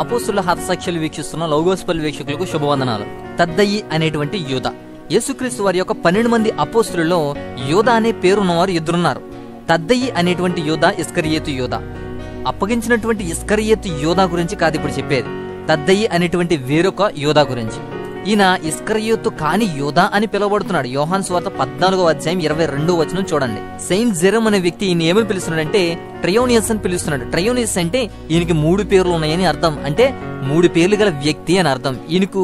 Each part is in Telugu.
అపోస్తుల హతసాక్ష్యాలు వీక్షిస్తున్న లోగోస్పల్ వీక్షకులకు శుభవందనాలు. తద్దయి అనేటువంటి యూదా, యేసుక్రీస్తు వారి యొక్క 12 మంది అపోస్తులలో యూదా అనే పేరున్నవారు ఇద్దరున్నారు. తద్దయి అనేటువంటి యూదా ఇస్కరియోతు యూదా. అప్పగించినటువంటి ఇస్కరియోతు యూదా గురించి కాదు ఇప్పుడు చెప్పేది, తద్దయి అనేటువంటి వేరొక యూదా గురించి. ఈయన ఇస్కరియోతు కాని యూదా అని పిలువబడుతున్నాడు. యోహాను సువార్త 14:22 చూడండి. సెయింట్ జెరమ్ అనే వ్యక్తి ఈయన ఏమని పిలుస్తున్నాడంటే ట్రయోనియస్ అని పిలుస్తున్నాడు. ట్రయోనియస్ అంటే ఈయనకి 3 పేర్లు ఉన్నాయని అర్థం, అంటే 3 పేర్లు గల వ్యక్తి అని అర్థం. ఈయనకు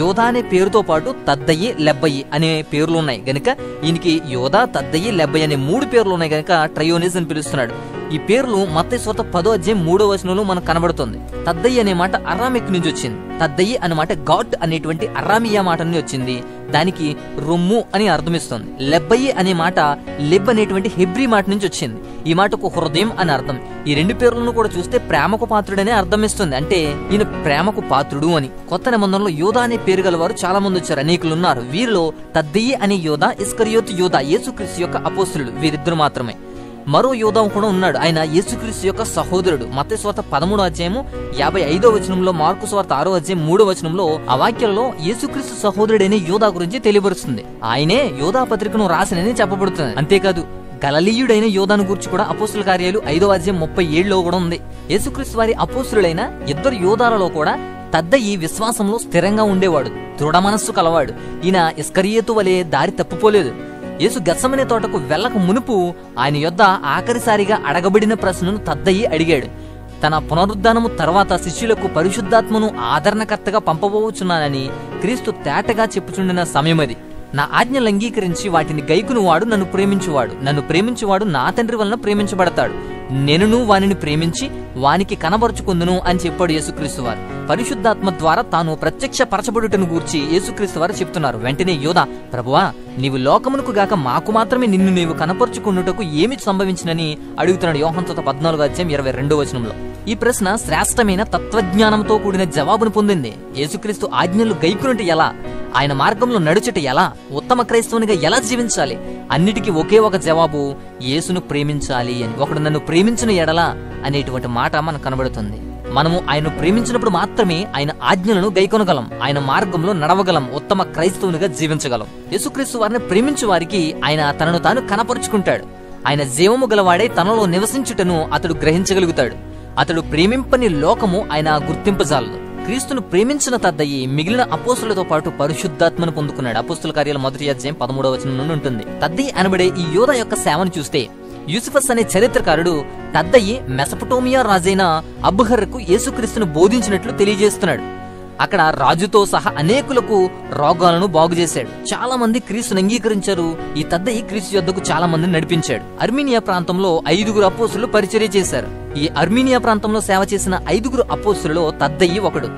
యోధా అనే పేరుతో పాటు తద్దయి, లెబ్బయి అనే పేర్లు ఉన్నాయి గనుక ఈయనకి యోధా, తద్దయి, లెబ్బయి అనే 3 పేర్లు ఉన్నాయి గనుక ట్రయోనియస్ అని పిలుస్తున్నాడు. ఈ పేర్లు మత్తయి సువార్త 10:3 మనకు కనబడుతుంది. తద్దయి అనే మాట అరామిక్ నుంచి వచ్చింది. తద్దయి అనే మాట గాట్ అనేటువంటి అరామియా మాట నుంచి వచ్చింది. దానికి రొమ్ము అని అర్థమిస్తుంది. లెబ్బయి అనే మాట లెబ్ అనేటువంటి హెబ్రీ మాట నుంచి వచ్చింది. ఈ మాటకు హృదయం అని అర్థం. ఈ 2 పేర్లను కూడా చూస్తే ప్రేమకు పాత్రుడనే అర్థమిస్తుంది, అంటే ఈయన ప్రేమకు పాత్రుడు అని. కొత్త నిబంధనలో యోధా అనే పేరు గలవారు చాలా మంది వచ్చారు, అనేకులు ఉన్నారు. వీరిలో తద్దయి అనే యోధా, ఇస్కరియోతు యోధా యేసుక్రీస్తు యొక్క అపోస్తలుడు, వీరిద్దరు మాత్రమే. మరో యోధా కూడా ఉన్నాడు, ఆయన యేసుక్రీస్తు యొక్క సహోదరుడు. మత్తయి సువార్త 13:55 మార్కు సువార్త 6:3 ఆ వాక్యంలో యేసుక్రీస్తు సహోదరుడైన యోధా గురించి తెలియబరుస్తుంది. ఆయనే యోధా పత్రికను రాసినని చెప్పబడుతుంది. అంతేకాదు గలిలయుడైన యోధాను గురించి కూడా అపోస్తుల కార్యాలు 5:37 కూడా ఉంది. యేసుక్రీస్తు వారి అపోస్తులైన 2 యోధాలలో కూడా తద్దయి విశ్వాసంలో స్థిరంగా ఉండేవాడు, దృఢ మనస్సు కలవాడు. ఈయన ఇస్కరియోతు వలె దారి తప్పిపోలేదు. యేసు గెత్సెమనే తోటకు వెళ్ళక మునుపు ఆయన యొద్ద ఆఖరిసారిగా అడగబడిన ప్రశ్నను తద్దయి అడిగాడు. తన పునరుద్ధానము తర్వాత శిష్యులకు పరిశుద్ధాత్మను ఆదరణకర్తగా పంపబోచున్నానని క్రీస్తు తేటగా చెప్పుచుండిన సమయమది. నా ఆజ్ఞలు అంగీకరించి వాటిని గైకునువాడు నన్ను ప్రేమించువాడు, నన్ను ప్రేమించువాడు నా తండ్రి వలన ప్రేమించబడతాడు, నేనును వానిని ప్రేమించి వానికి కనబరుచుకుందును అని చెప్పాడు యేసుక్రీస్తు వారు. పరిశుద్ధాత్మ ద్వారా తాను ప్రత్యక్ష పరచబడుటను గూర్చి యేసుక్రీస్తు వారు చెప్తున్నారు. వెంటనే యోధా, ప్రభువా, నీవు లోకమునకు గాక మాకు మాత్రమే నిన్ను నీవు కనపరుచుకున్నటకు ఏమి సంభవించినని అడుగుతున్నాడు. యోహాను సువార్త 14:22. ఈ ప్రశ్న శ్రేష్టమైన తత్వజ్ఞానంతో కూడిన జవాబును పొందింది. యేసుక్రీస్తు ఆజ్ఞలు గైకునుట ఎలా, ఆయన మార్గంలో నడుచుట ఎలా, ఉత్తమ క్రైస్తవునిగా ఎలా జీవించాలి, అన్నిటికీ ఒకే ఒక జవాబు, యేసును ప్రేమించాలి అని. ఒకడు నన్ను ప్రేమించిన ఎడలా అనేటువంటి మాట మనకు కనబడుతుంది. మనము ఆయన్ను ప్రేమించినప్పుడు మాత్రమే ఆయన ఆజ్ఞలను గైకొనగలం, ఆయన మార్గంలో నడవగలం, ఉత్తమ క్రైస్తవునిగా జీవించగలం. యేసుక్రీస్తు వారిని ప్రేమించే వారికి ఆయన తనను తాను కనపరుచుకుంటాడు. ఆయన జీవము గలవాడై తనలో నివసించుటను అతడు గ్రహించగలుగుతాడు. అతడు ప్రేమింపని లోకము ఆయన గుర్తింపజాలదు. క్రీస్తును ప్రేమించిన తద్దయి మిగిలిన అపోస్తులతో పాటు పరిశుద్ధాత్మను పొందుకున్నాడు. అపోస్తుల కార్యాల 1:13 నుండి ఉంటుంది. తద్దయి అనబడే ఈ యోధా యొక్క సేవను చూస్తే యూసుఫస్ అనే చరిత్రకారుడు తద్దయి మెసపటోమియా రాజైన అబుహర్కు యేసుక్రీస్తును బోధించినట్లు తెలియజేస్తున్నాడు. అక్కడ రాజుతో సహా అనేకులకు రోగాలను బాగు చేశాడు. చాలా మంది క్రీస్తును అంగీకరించారు. ఈ తద్దయి క్రీస్తు యొద్దకు చాలా మందిని నడిపించాడు. అర్మీనియా ప్రాంతంలో 5 అపోస్తులు పరిచర్య చేశారు. ఈ అర్మీనియా ప్రాంతంలో సేవ చేసిన 5 అపోస్తులలో తద్దయి ఒకడు.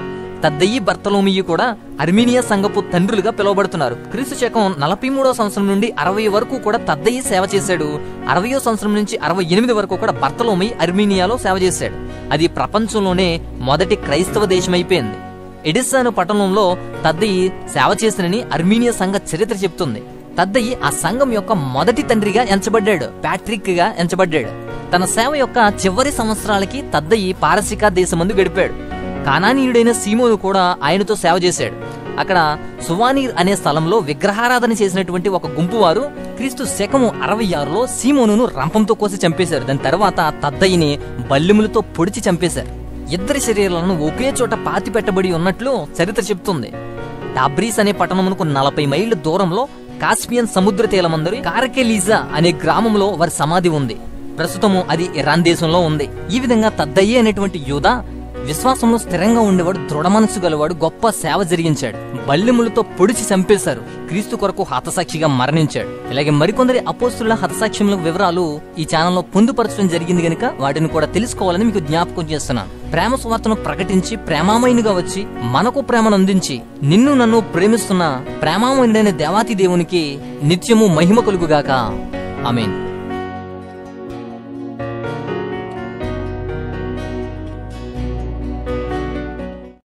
తద్దయి, బర్తలోమియు కూడా అర్మీనియా సంఘపు తండ్రులుగా పిలువబడుతున్నారు. క్రీస్తు శకం 43వ సంవత్సరం నుండి 60 వరకు కూడా తద్దయి సేవ చేశాడు. 60వ సంవత్సరం నుంచి 68 వరకు కూడా బర్తలోమి అర్మీనియాలో సేవ చేశాడు. అది ప్రపంచంలోనే మొదటి క్రైస్తవ దేశం అయిపోయింది. ఎడిసాను పట్టణంలో తద్దయి సేవ చేసినని అర్మీనియా సంఘ చరిత్ర చెప్తుంది. తద్దయి ఆ సంఘం యొక్క మొదటి తండ్రిగా ఎంచబడ్డాడు, ప్యాట్రిక్ గా ఎంచబడ్డాడు. తన సేవ యొక్క చివరి సంవత్సరాలకి తద్దయి పారసిక దేశమందు గడిపాడు. కానానీయుడైన సీమోను కూడా ఆయనతో సేవ చేశాడు. అక్కడ సువానీర్ అనే స్థలంలో విగ్రహారాధన చేసినటువంటి ఒక గుంపు వారు క్రీస్తు శకం 66లో సీమోనును రంపంతో కోసి చంపేశారు. దాని తర్వాత తద్దయిని బల్లెములతో పొడిచి చంపేశారు. 2 శరీరాలను ఒకే చోట పాతి పెట్టబడి ఉన్నట్లు చరిత్ర చెప్తుంది. టాబ్రీస్ అనే పట్టణమునకు 40 మైళ్ళ దూరంలో కాస్పియన్ సముద్ర తీరమందరి కారకెలీజా అనే గ్రామంలో వారి సమాధి ఉంది. ప్రస్తుతము అది ఇరాన్ దేశంలో ఉంది. ఈ విధంగా తద్దయి అనేటువంటి యోధా విశ్వాసంలో స్థిరంగా ఉండేవాడు, దృఢ మనస్సు గలవాడు, గొప్ప సేవ జరిగించాడు. బల్లెములతో పొడిచి చంపేశారు. క్రీస్తు కొరకు హతసాక్షిగా మరణించాడు. ఇలాగే మరికొందరి అపోస్తుల హతసాక్ష్యముల వివరాలు ఈ ఛానల్లో పొందుపరచడం జరిగింది గనుక వాటిని కూడా తెలుసుకోవాలని మీకు జ్ఞాపకం చేస్తున్నాను. ప్రేమ సువార్తను ప్రకటించి ప్రేమామయునిగా వచ్చి మనకు ప్రేమను అందించి నిన్ను నన్ను ప్రేమిస్తున్న ప్రేమామయుడైన దేవాతి దేవునికి నిత్యము మహిమ కలుగుగాక. ఆమేన్.